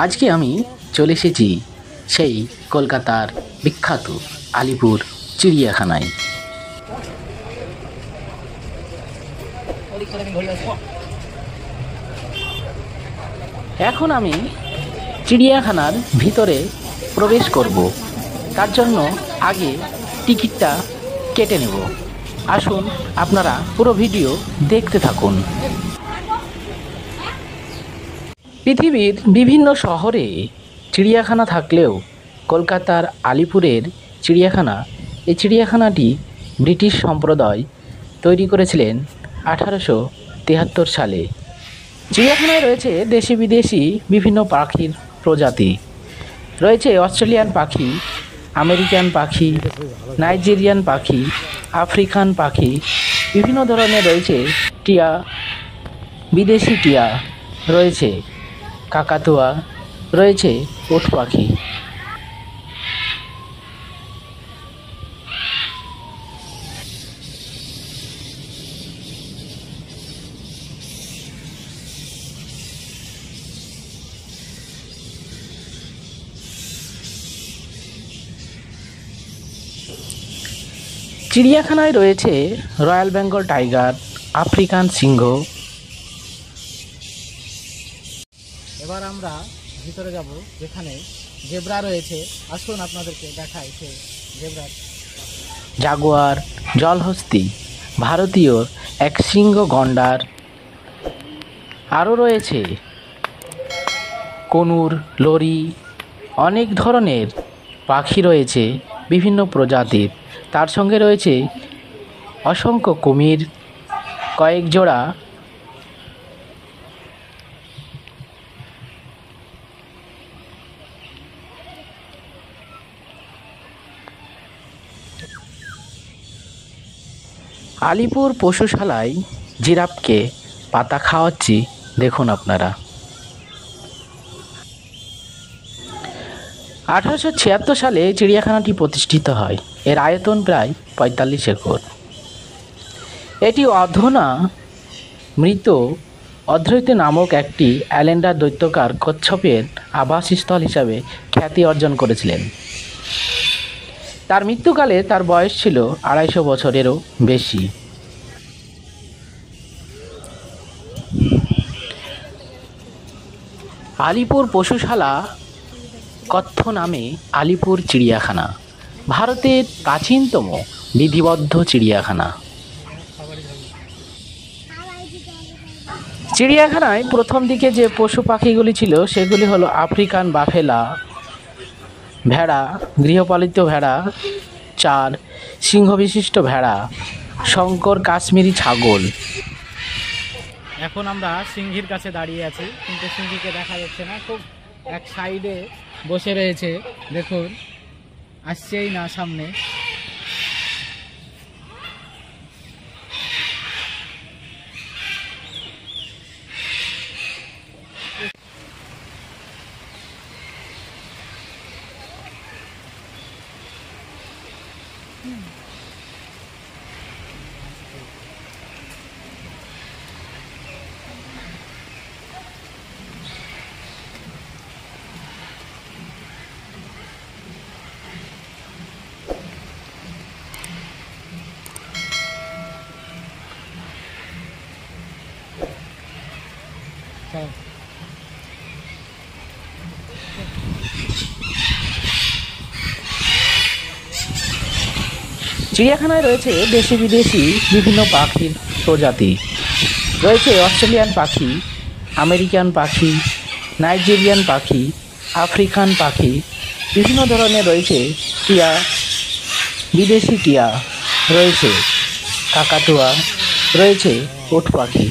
আজকে আমি চলে এসেছি সেই কলকাতার বিখ্যাত আলিপুর চিড়িয়াখানায়। এখন আমি চিড়িয়াখানার ভিতরে প্রবেশ করব, তার জন্য আগে টিকিটটা কেটে নেব। আসুন আপনারা পুরো ভিডিও দেখতে থাকুন। পৃথিবীর বিভিন্ন শহরে চিড়িয়াখানা থাকলেও কলকাতার আলিপুরের চিড়িয়াখানা, এই চিড়িয়াখানাটি ব্রিটিশ সম্প্রদায় তৈরি করেছিলেন 1873 সালে। চিড়িয়াখানায় রয়েছে দেশি বিদেশি বিভিন্ন পাখির প্রজাতি। রয়েছে অস্ট্রেলিয়ান পাখি, আমেরিকান পাখি, নাইজেরিয়ান পাখি, আফ্রিকান পাখি, বিভিন্ন ধরনের রয়েছে টিয়া, বিদেশি টিয়া রয়েছে, কাকাতুয়া রয়েছে, উট পাখি। চিড়িয়াখানায় রয়েছে রয়্যাল বেঙ্গল টাইগার, আফ্রিকান সিংহ। এবার আমরা ভিতরে যাব, যেখানে জেব্রা রয়েছে। আসুন আপনাদেরকে দেখাই সে জেব্রা। জাগুয়ার, জলহস্তি, ভারতীয় এক সিংহ গন্ডার। আরও রয়েছে কনুর, লরি, অনেক ধরনের পাখি রয়েছে বিভিন্ন প্রজাতির। তার সঙ্গে রয়েছে অসংখ্য কুমির, কয়েক জোড়া আলিপুর পশুশালায় জিরাফকে পাতা খাওয়াচ্ছি, দেখুন আপনারা। 1876 সালে চিড়িয়াখানাটি প্রতিষ্ঠিত হয়। এর আয়তন প্রায় 45 একর। এটি অধুনা মৃত অদ্বৈত নামক একটি অ্যালেন্ডার দৈত্যকার কচ্ছপের আবাসস্থল হিসাবে খ্যাতি অর্জন করেছিলেন। তার মৃত্যুকালে তার বয়স ছিল 250 বছরেরও বেশি। আলিপুর পশুশালা কথ্য নামে আলিপুর চিড়িয়াখানা ভারতের প্রাচীনতম বিধিবদ্ধ চিড়িয়াখানা। চিড়িয়াখানায় প্রথম দিকে যে পশু পাখিগুলি ছিল সেগুলি হলো আফ্রিকান বাফেলা, ভেড়া, গৃহপালিত ভেড়া, চার সিংহবিশিষ্ট ভেড়া, শঙ্কর কাশ্মীরি ছাগল। এখন আমরা সিংহীর কাছে দাঁড়িয়ে আছি, কিন্তু সিংহীকে দেখা যাচ্ছে না, খুব এক সাইডে বসে রয়েছে। দেখুন, আসছেই না সামনে। চিড়িয়াখানায় রয়েছে দেশি বিদেশি বিভিন্ন পাখির প্রজাতি। রয়েছে অস্ট্রেলিয়ান পাখি, আমেরিকান পাখি, নাইজেরিয়ান পাখি, আফ্রিকান পাখি, বিভিন্ন ধরনের রয়েছে টিয়া, বিদেশি টিয়া রয়েছে, কাকাতুয়া রয়েছে, উট পাখি।